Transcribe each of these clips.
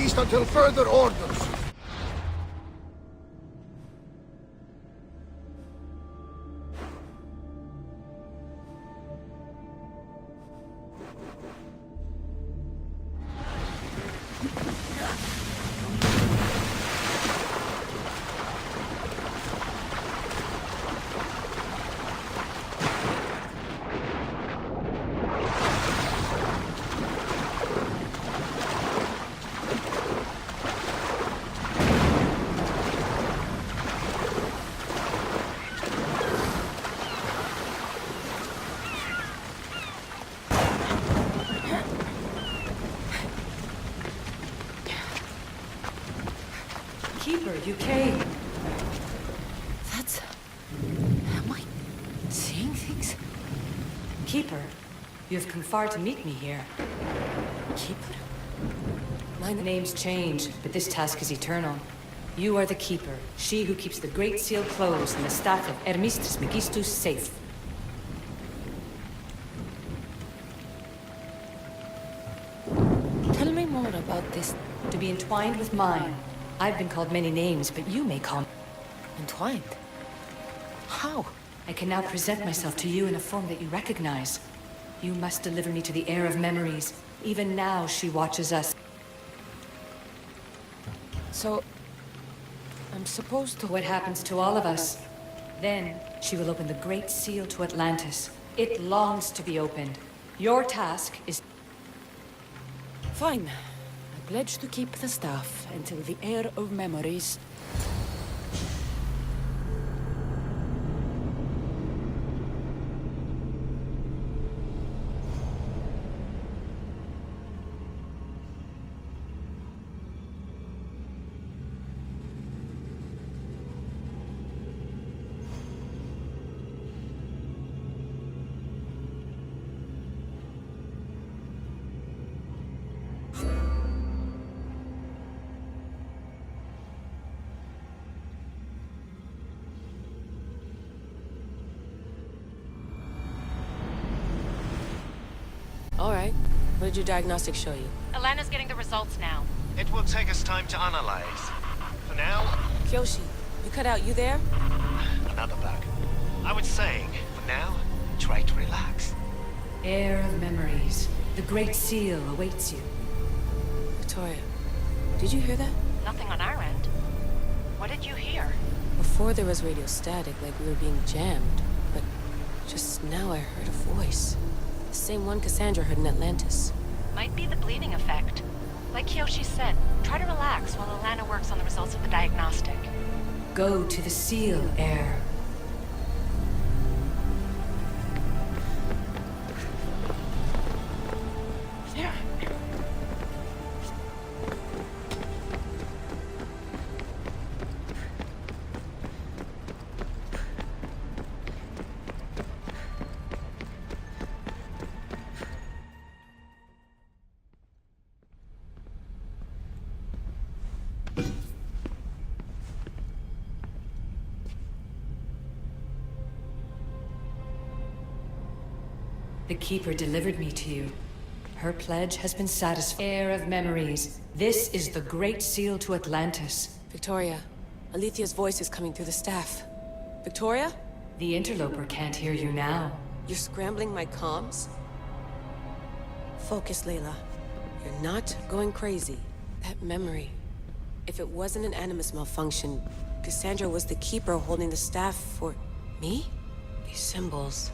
least until further orders. Keeper, you came. That's... Am I seeing things? Keeper, you have come far to meet me here. Keeper? My name's changed, but this task is eternal. You are the Keeper, she who keeps the Great Seal closed and the staff of Hermes Trismegistus safe. Tell me more about this. To be entwined with mine. I've been called many names, but you may call me entwined. How? I can now present myself to you in a form that you recognize. You must deliver me to the Heir of Memories. Even now, she watches us. So, I'm supposed to... What happens to all of us? Then, she will open the Great Seal to Atlantis. It longs to be opened. Your task is... Fine. I pledge to keep the staff until the Heir of Memories... All right. What did your diagnostics show you? Alana's getting the results now. It will take us time to analyze. For now... Kyoshi, you cut out. You there? Another bug. I was saying, for now, try to relax. Heir of Memories. The Great Seal awaits you. Victoria, did you hear that? Nothing on our end. What did you hear? Before there was radio static, like we were being jammed. But just now I heard a voice. The same one Cassandra heard in Atlantis. Might be the bleeding effect. Like Kyoshi said, try to relax while Alana works on the results of the diagnostic. Go to the Seal, Heir. The Keeper delivered me to you. Her pledge has been satisfied. Heir of Memories, this is the Great Seal to Atlantis. Victoria, Alethia's voice is coming through the staff. Victoria? The interloper can't hear you now. You're scrambling my comms? Focus, Layla. You're not going crazy. That memory. If it wasn't an Animus malfunction, Cassandra was the Keeper holding the staff for... me? These symbols...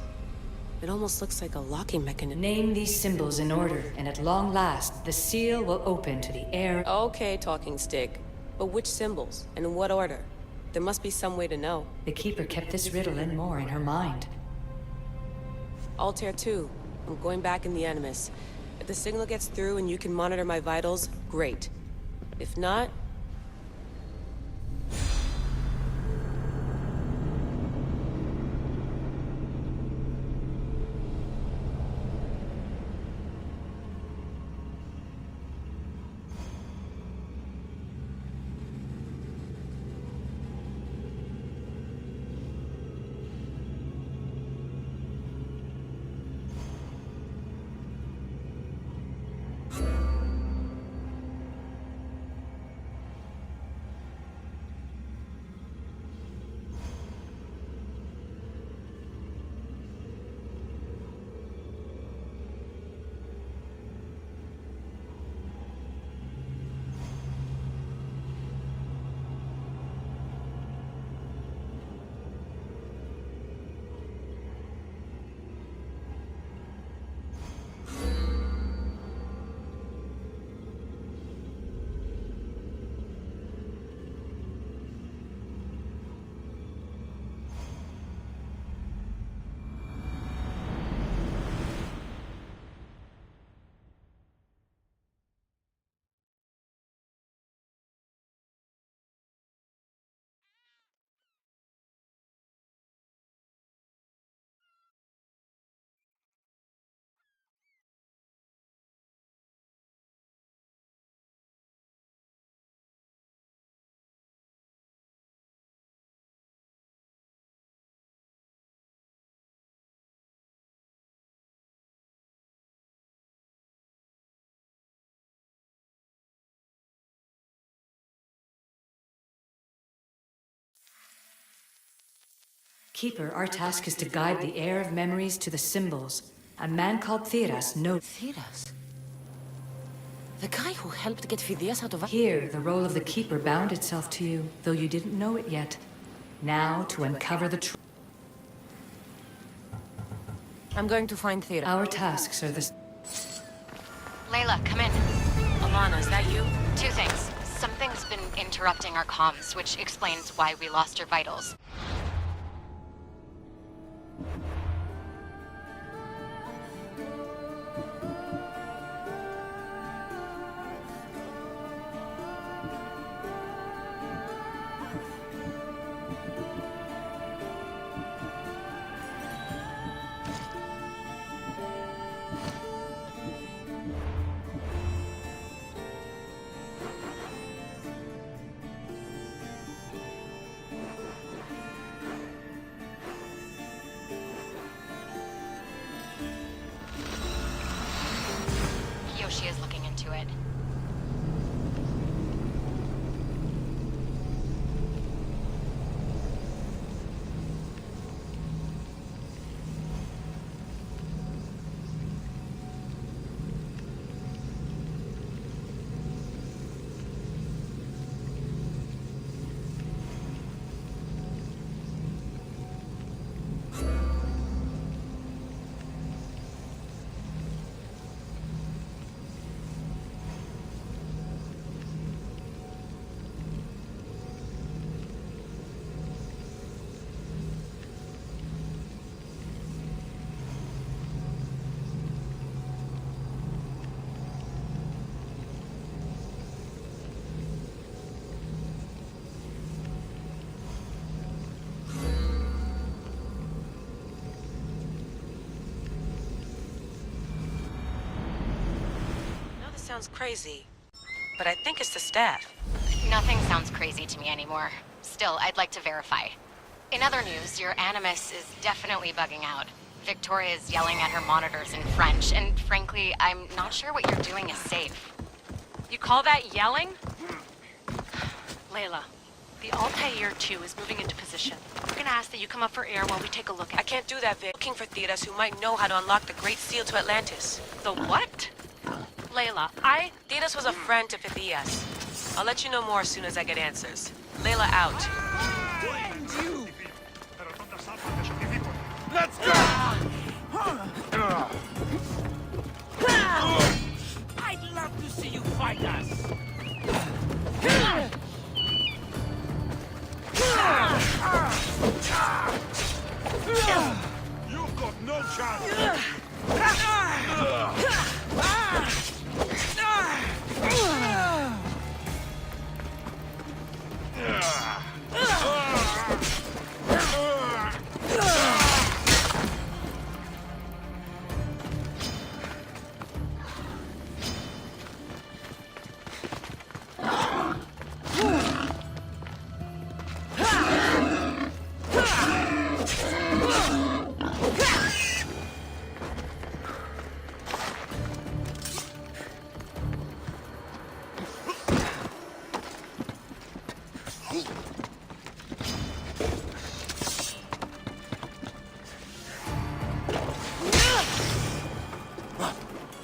It almost looks like a locking mechanism. Name these symbols in order, and at long last, the seal will open to the Heir. Okay, talking stick. But which symbols? And in what order? There must be some way to know. The Keeper kept this riddle and more in her mind. Altair 2. I'm going back in the Animus. If the signal gets through and you can monitor my vitals, great. If not... Keeper, our task is to guide the heir of memories to the symbols. A man called Theras knows. Theras? The guy who helped get Phidias out of... Here, the role of the Keeper bound itself to you, though you didn't know it yet. Now, to uncover the truth. I'm going to find Theras. Our tasks are this. Layla, come in. Alana, is that you? Two things. Something's been interrupting our comms, which explains why we lost your vitals. Yoshi is looking into it. Sounds crazy, but I think it's the staff. Nothing sounds crazy to me anymore. Still, I'd like to verify. In other news, your Animus is definitely bugging out. Victoria is yelling at her monitors in French, and frankly, I'm not sure what you're doing is safe. You call that yelling? Layla, the Altair 2 is moving into position. We're gonna ask that you come up for air while we take a look at I can't do that, Vic. Looking for Theras who might know how to unlock the Great Seal to Atlantis. the what? Layla, Theras was a friend to Phidias. I'll let you know more as soon as I get answers. Layla out. Let's go! I'd love to see you fight us! You've got no chance!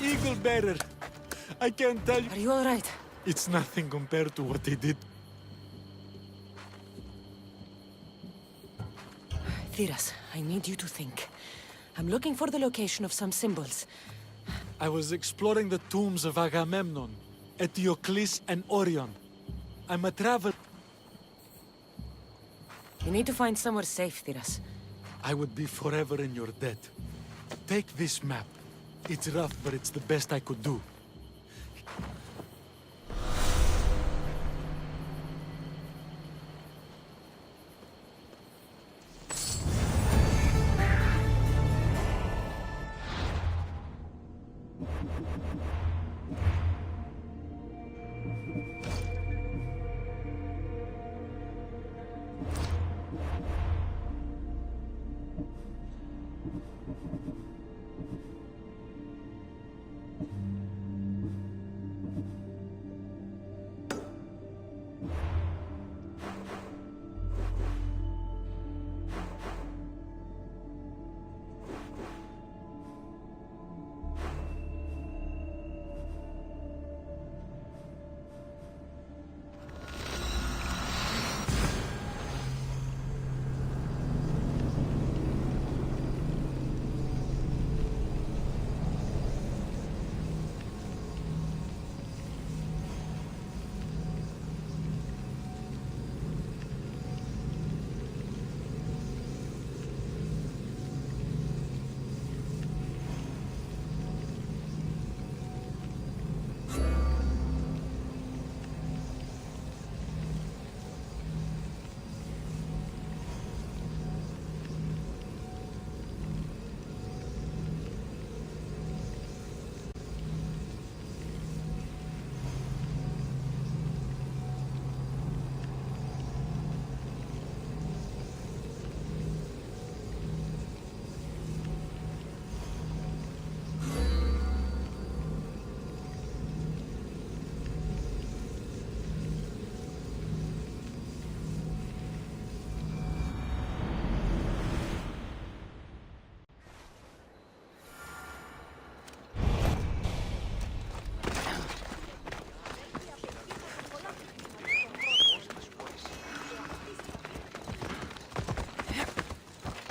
Eagle bearer. I can't tell you. Are you all right? It's nothing compared to what they did. Theras, I need you to think. I'm looking for the location of some symbols. I was exploring the tombs of Agamemnon, Eteocles, and Orion. I'm a traveler. You need to find somewhere safe, Theras. I would be forever in your debt. Take this map. It's rough, but it's the best I could do.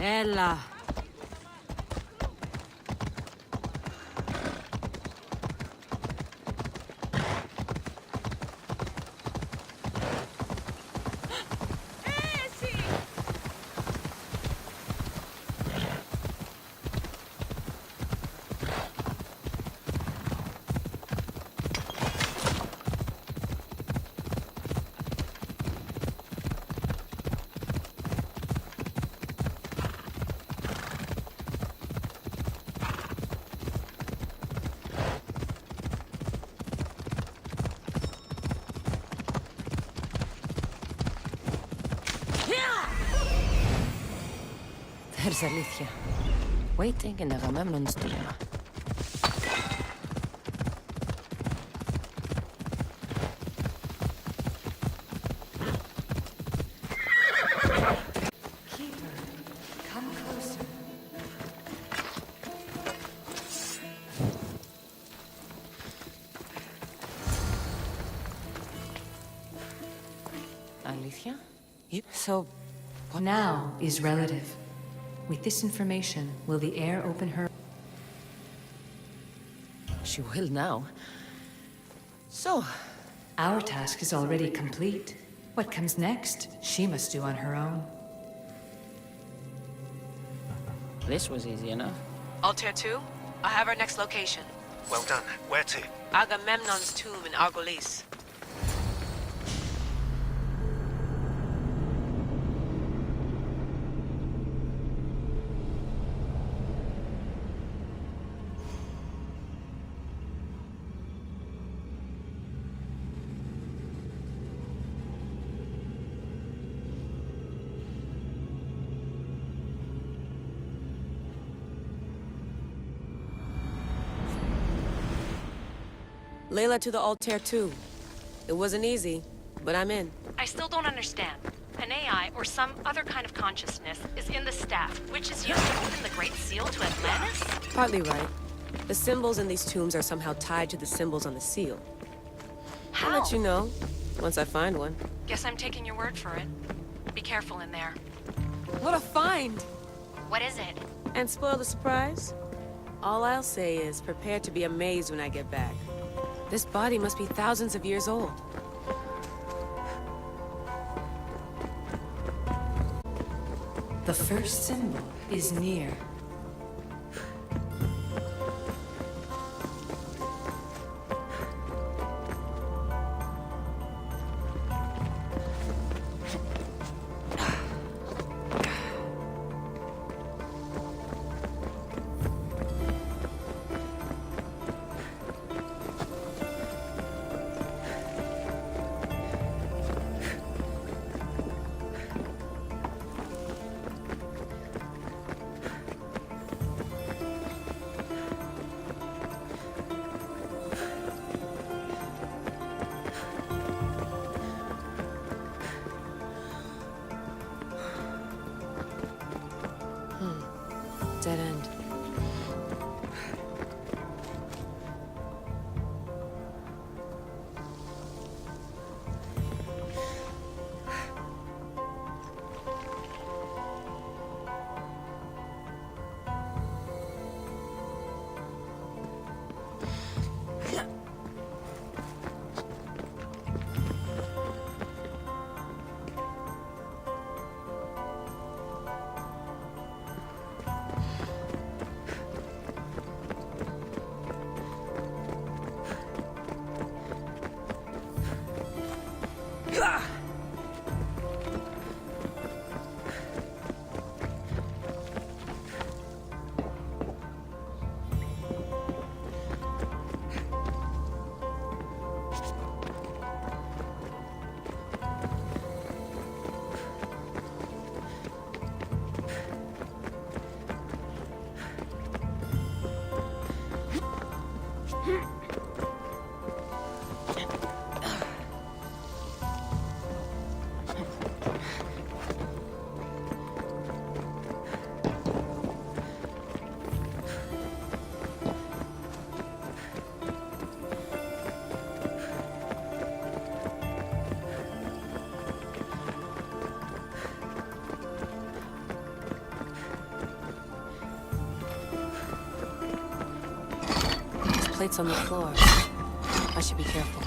Ella. There's Alicia, waiting in Agamemnon's tomb. Keeper, come closer. Alicia? So, what Now is relative. With this information, will the heir open her? She will now. So, Our task is already complete. What comes next, she must do on her own. this was easy enough. Altair 2, I have our next location. Well done. Where to? Agamemnon's tomb in Argolis. Layla to the Altair 2. It wasn't easy, but I'm in. I still don't understand. An AI or some other kind of consciousness is in the staff, which is used to open the Great Seal to Atlantis? Partly right. The symbols in these tombs are somehow tied to the symbols on the seal. How? I'll let you know, once I find one. Guess I'm taking your word for it. Be careful in there. What a find! What is it? And spoil the surprise? All I'll say is, prepare to be amazed when I get back. This body must be thousands of years old. The first symbol is near. plates on the floor. I should be careful.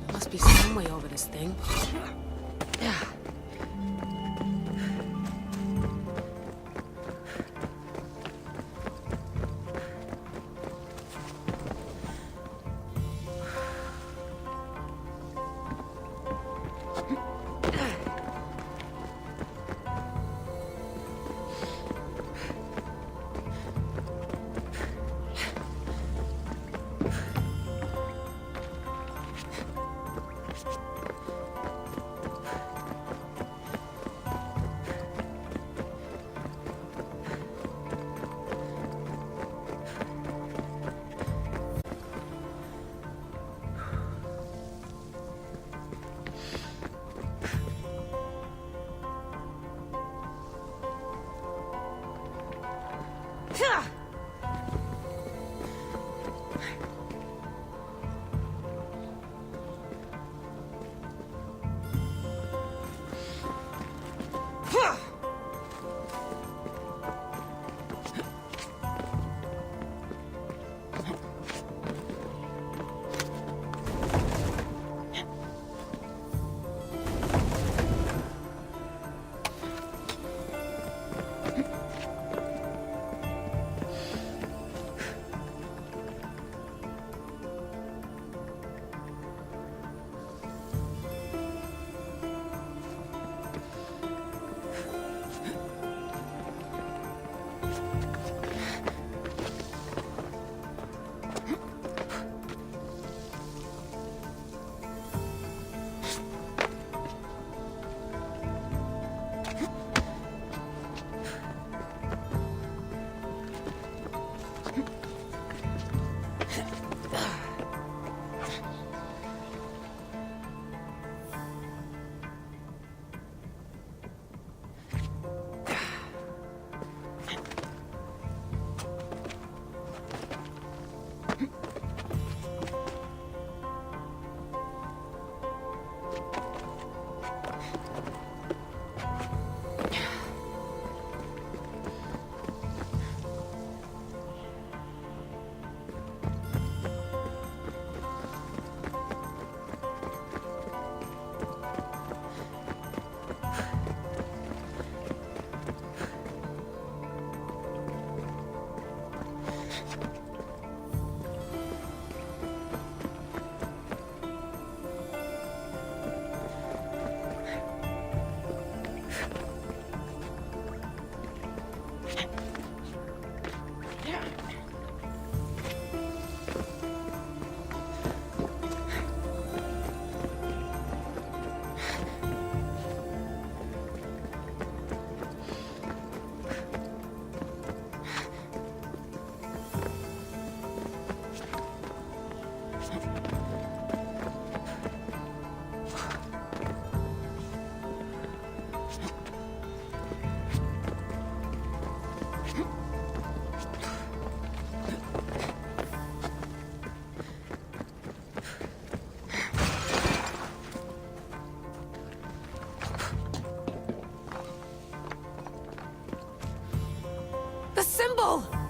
There must be some way over this thing.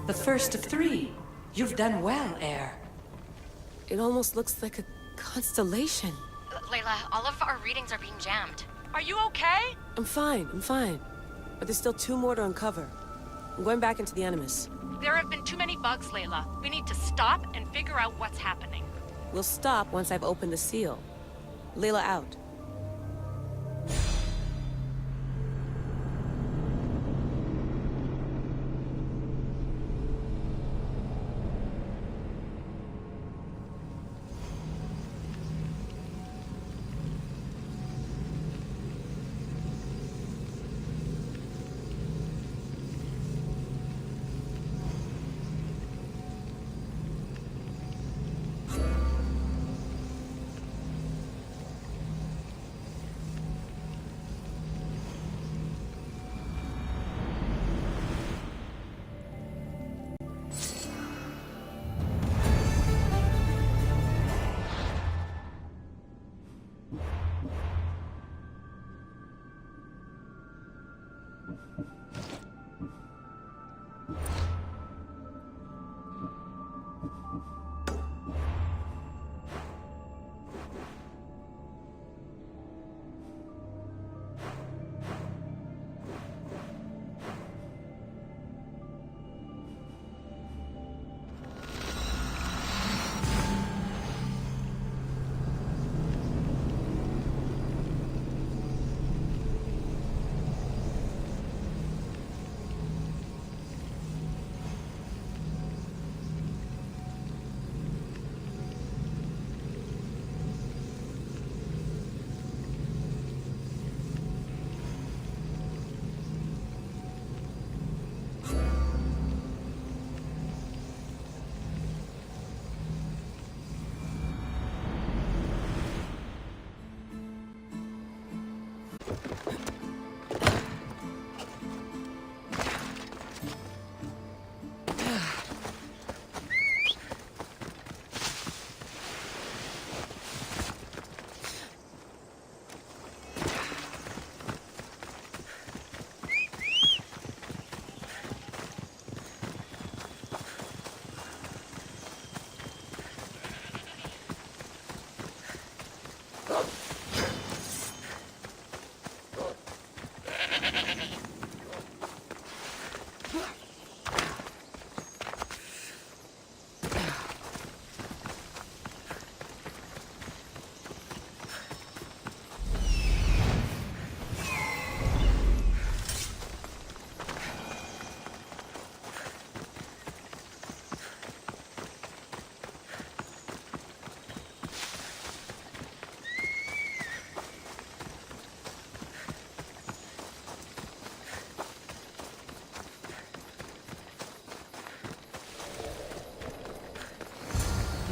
The first of 3. You've done well, Heir. It almost looks like a constellation. Layla, all of our readings are being jammed. Are you okay? I'm fine. But there's still 2 more to uncover. I'm going back into the Animus. There have been too many bugs, Layla. We need to stop and figure out what's happening. We'll stop once I've opened the seal. Layla out.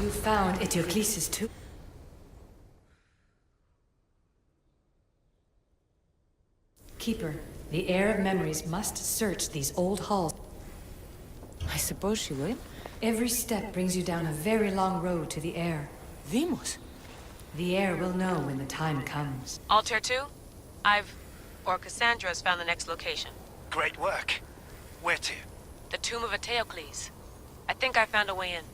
You found Eteocles' tomb. Keeper, the Heir of Memories must search these old halls. I suppose she would. Every step brings you down a very long road to the Heir. Vimos. The Heir will know when the time comes. Altair 2? Cassandra's found the next location. Great work. Where to? The tomb of Eteocles. I think I found a way in.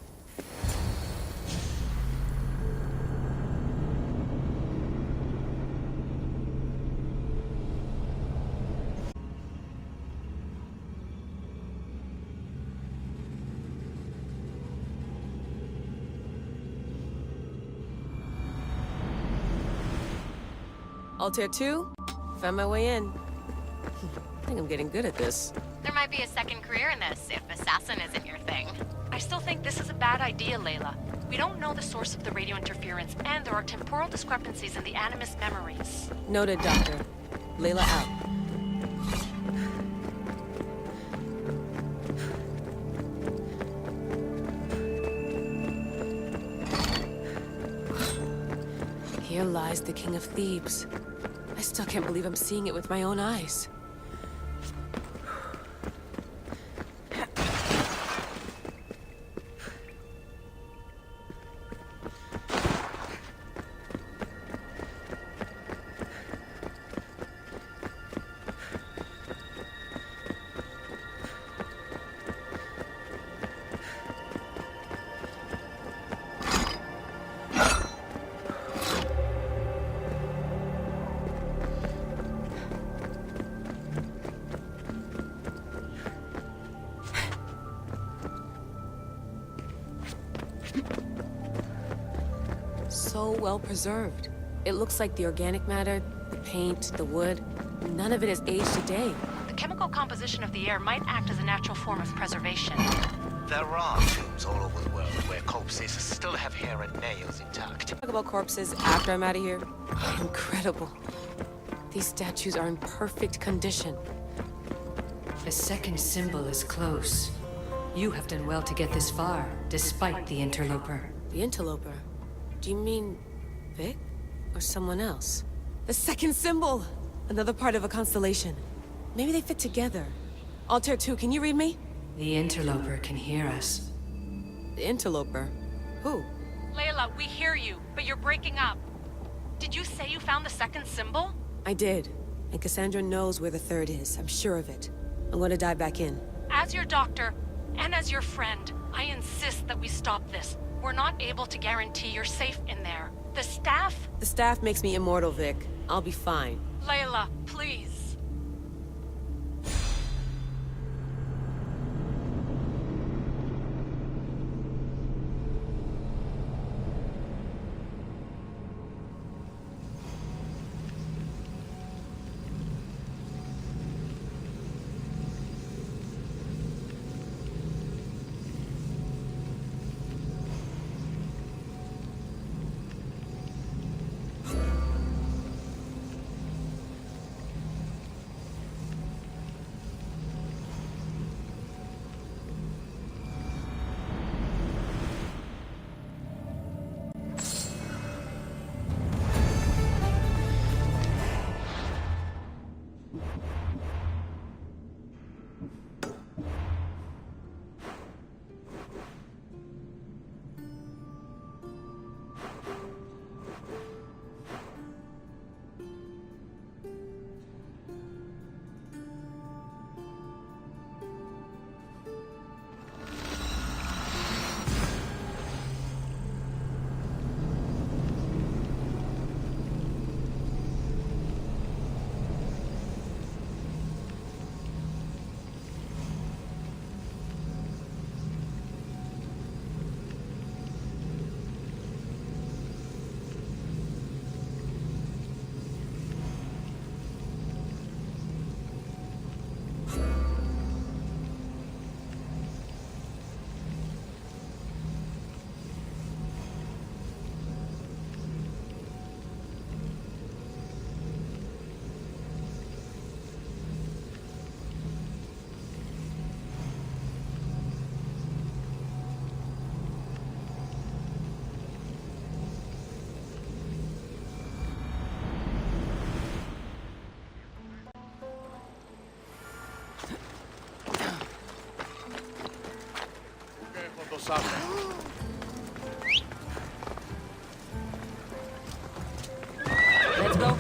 Altair 2, found my way in. I think I'm getting good at this. There might be a second career in this if assassin isn't your thing. I still think this is a bad idea, Layla. We don't know the source of the radio interference, and there are temporal discrepancies in the Animus memories. Noted, Doctor. Layla out. Here lies the King of Thebes. I still can't believe I'm seeing it with my own eyes. So well preserved. It looks like the organic matter, the paint, the wood, none of it has aged a day. The chemical composition of the air might act as a natural form of preservation. There are tombs all over the world where corpses still have hair and nails intact. Talk about corpses after I'm out of here. Incredible. These statues are in perfect condition. The second symbol is close. You have done well to get this far, despite the interloper. The interloper? Do you mean Vic? Or someone else? The second symbol! Another part of a constellation. Maybe they fit together. Altair 2, can you read me? The interloper can hear us. The interloper? Who? Layla, we hear you, but you're breaking up. Did you say you found the second symbol? I did. And Cassandra knows where the third is. I'm sure of it. I'm gonna dive back in. As your doctor, and as your friend, I insist that we stop this. We're not able to guarantee you're safe in there. The staff? The staff makes me immortal, Vic. I'll be fine. Layla, please. Let's go.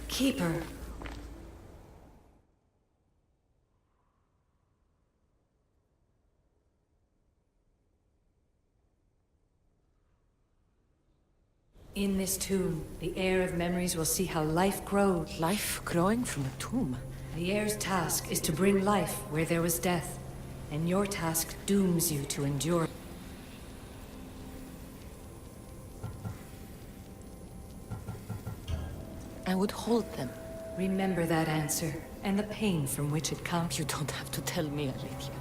Keeper. In this tomb, the heir of memories will see how life grows. Life growing from a tomb. The heir's task is to bring life where there was death, and your task dooms you to endure. I would hold them. Remember that answer, and the pain from which it comes. You don't have to tell me, Alethea.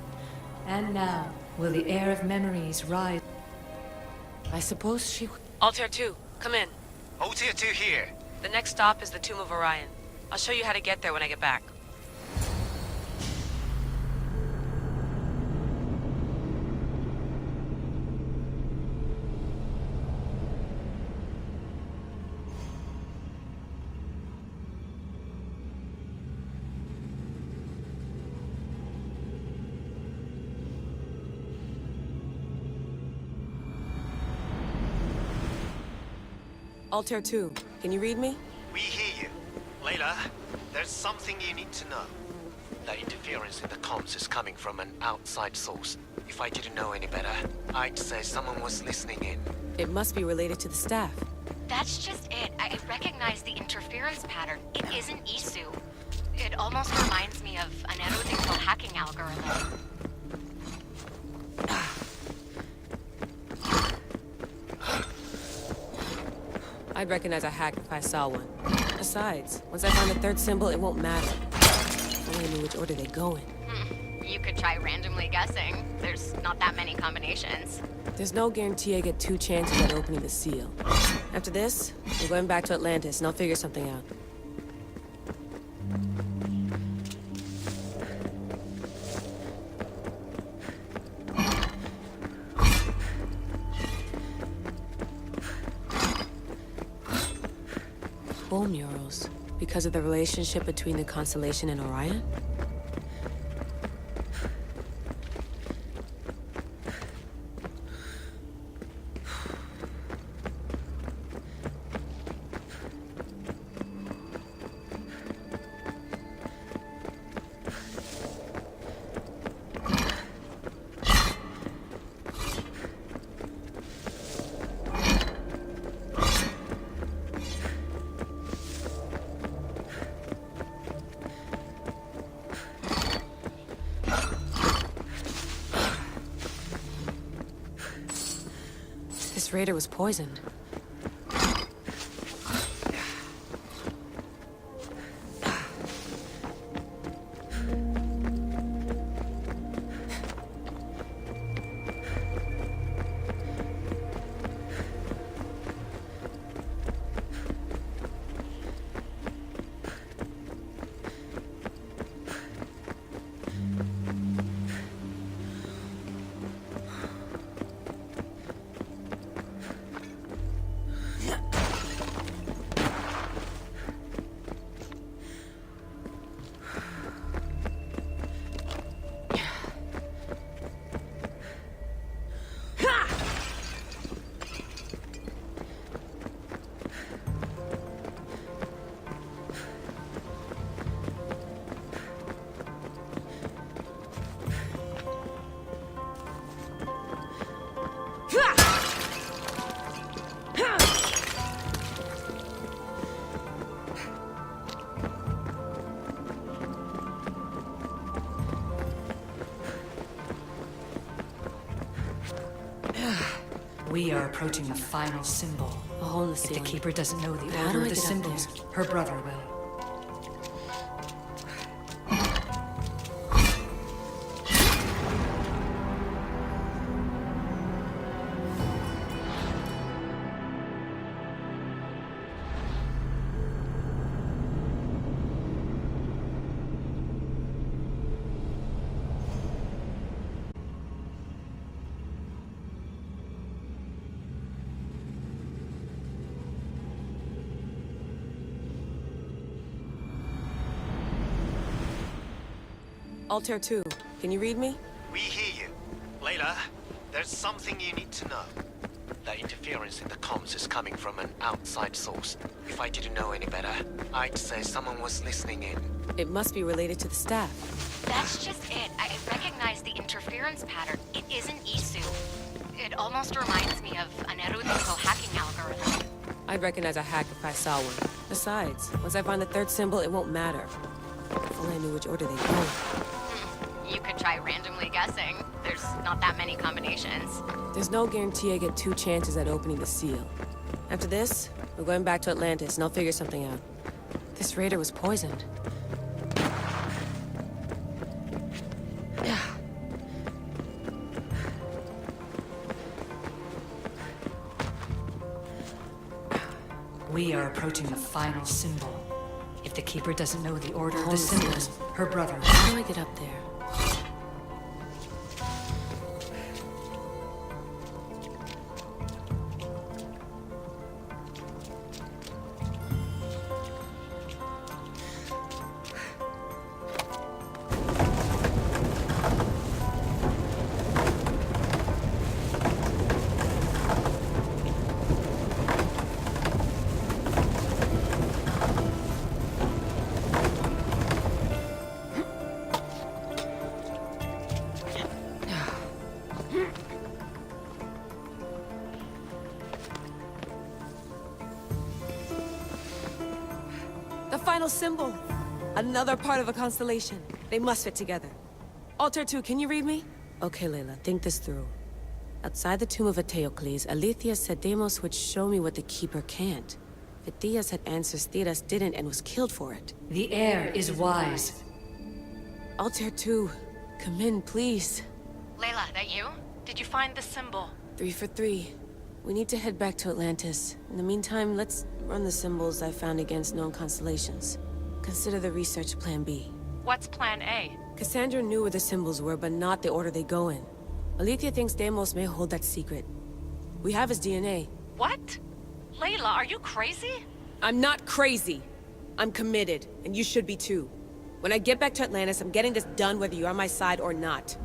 And now, will the heir of memories rise? I suppose she would... Altair 2, come in. Oh, tier 2 here. The next stop is the Tomb of Orion. I'll show you how to get there when I get back. Altair 2, can you read me? We hear you. Layla, there's something you need to know. The interference in the comms is coming from an outside source. If I didn't know any better, I'd say someone was listening in. It must be related to the staff. That's just it. I recognize the interference pattern. It isn't Isu. It almost reminds me of an erudito hacking algorithm. I'd recognize a hack if I saw one. Besides, once I find the third symbol, it won't matter. If only I knew which order they go in. You could try randomly guessing. There's not that many combinations. There's no guarantee I get 2 chances at opening the seal. After this, I'm going back to Atlantis and I'll figure something out. Bull murals. Because of the relationship between the constellation and Orion? This raider was poisoned. We are approaching the final symbol. A hole in the If the ceiling. Keeper doesn't know the How order do I of the get up symbols, her brother will. Altair 2, can you read me? We hear you. Layla, there's something you need to know. The interference in the comms is coming from an outside source. If I didn't know any better, I'd say someone was listening in. It must be related to the staff. That's just it. I recognize the interference pattern. It isn't Isu. It almost reminds me of an erudito hacking algorithm. I'd recognize a hack if I saw one. Besides, once I find the third symbol, it won't matter. If only I knew which order they go in. You could try randomly guessing. There's not that many combinations. There's no guarantee I get 2 chances at opening the seal. After this, we're going back to Atlantis and I'll figure something out. This raider was poisoned. We are approaching the final symbol. If the Keeper doesn't know the order of the Hold on, symbols, her brother will. How do I get up there? final symbol. Another part of a constellation. They must fit together. Altair 2, can you read me? Okay, Layla, think this through. Outside the tomb of Eteocles, Alethea said Deimos would show me what the Keeper can't. Phidias had answers Theras didn't and was killed for it. The Heir is wise. Altair 2, come in, please. Layla, that you? Did you find the symbol? 3 for 3. We need to head back to Atlantis. In the meantime, let's run the symbols I found against known constellations. Consider the research plan B. What's plan A? Cassandra knew where the symbols were, but not the order they go in. Alethea thinks Deimos may hold that secret. We have his DNA. What? Layla, are you crazy? I'm not crazy. I'm committed, and you should be too. When I get back to Atlantis, I'm getting this done whether you're on my side or not.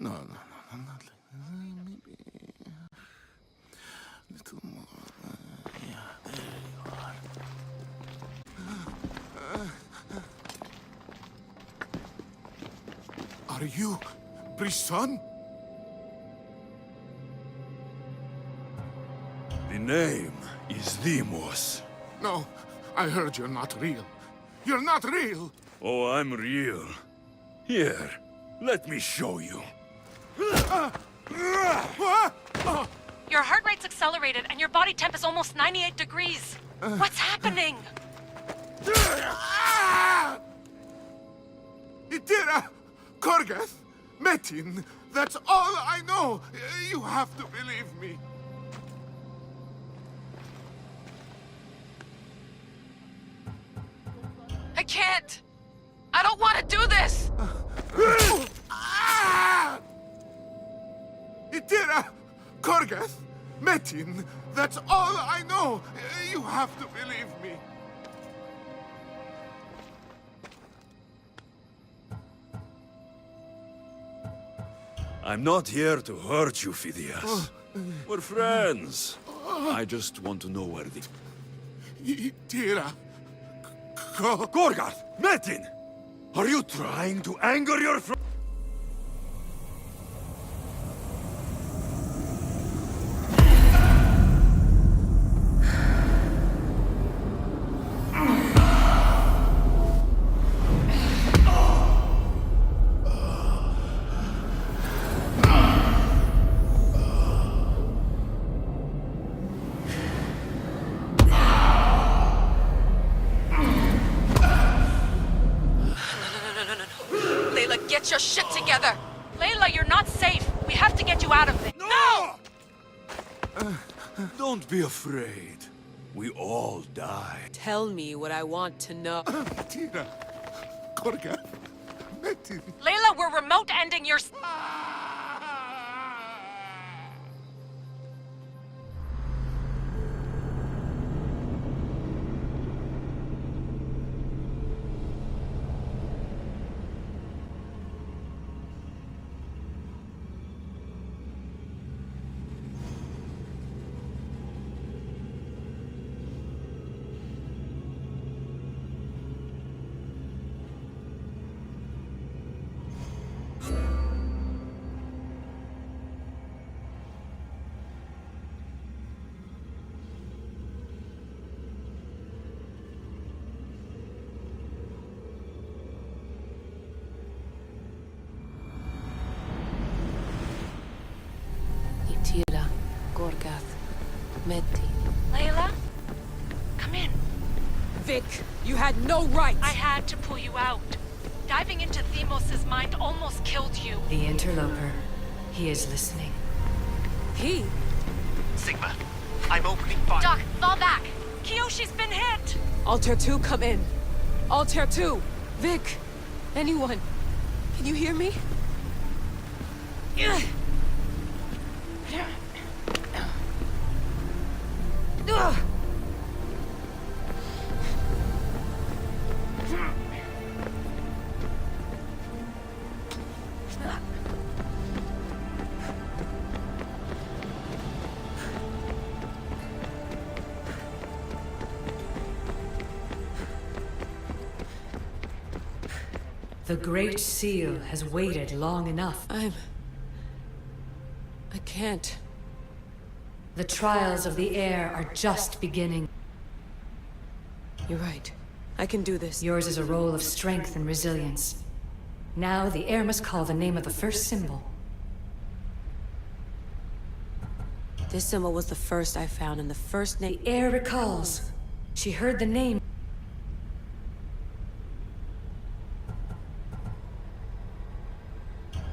No, not like maybe a little more. Yeah, there you are. Are you Brisson? The name is Deimos. No, I heard you're not real. You're not real! Oh, I'm real. Here, let me show you. Your heart rate's accelerated and your body temp is almost 98 degrees. What's happening? Itira! Korgath! Metin! That's all I know! You have to believe me. I can't! I don't want to do this! Itira! Korgath! Metin! That's all I know! You have to believe me. I'm not here to hurt you, Phidias. We're friends. I just want to know where the... Itira! Gorgarth! Metin! Are you trying to anger your friend? Get your shit together! Layla, you're not safe! We have to get you out of there! No! Don't be afraid. We all die. Tell me what I want to know. Itira! Korgath! Metin! Layla, we're remote ending your... Gorgath. Metin. Layla? Come in. Vic, you had no right! I had to pull you out. Diving into Themos' mind almost killed you. The interloper. He is listening. He? Sigma, I'm opening fire. Doc, fall back! Kiyoshi's been hit! Altair 2, come in. Altair 2! Vic! Anyone? Can you hear me? The Great Seal has waited long enough. I can't. The trials of the Heir are just beginning. You're right. I can do this. Yours is a role of strength and resilience. Now the Heir must call the name of the first symbol. This symbol was the first I found, and the first name... The Heir recalls. She heard the name.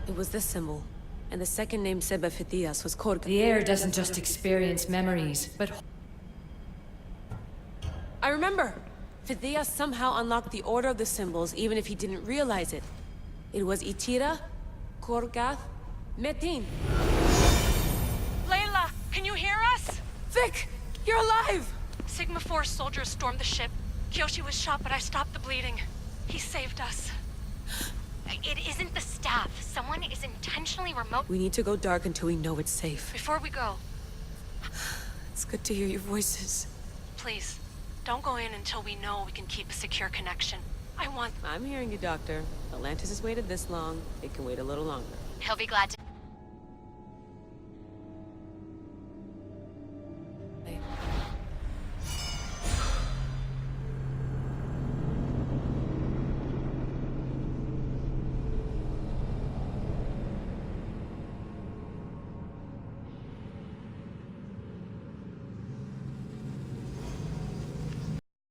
It was this symbol. And the second name said by Phidias was Korga. The Heir doesn't just experience memories, but... I remember! Phidias somehow unlocked the order of the symbols, even if he didn't realize it. It was Itira, Korgath, Metin. Layla, can you hear us? Vic! You're alive! Sigma 4 soldiers stormed the ship. Kiyoshi was shot, but I stopped the bleeding. He saved us. It isn't the staff. Someone is intentionally remote. We need to go dark until we know it's safe. Before we go, It's good to hear your voices. please, don't go in until we know we can keep a secure connection. I want... I'm hearing you, Doctor. Atlantis has waited this long. It can wait a little longer. He'll be glad to.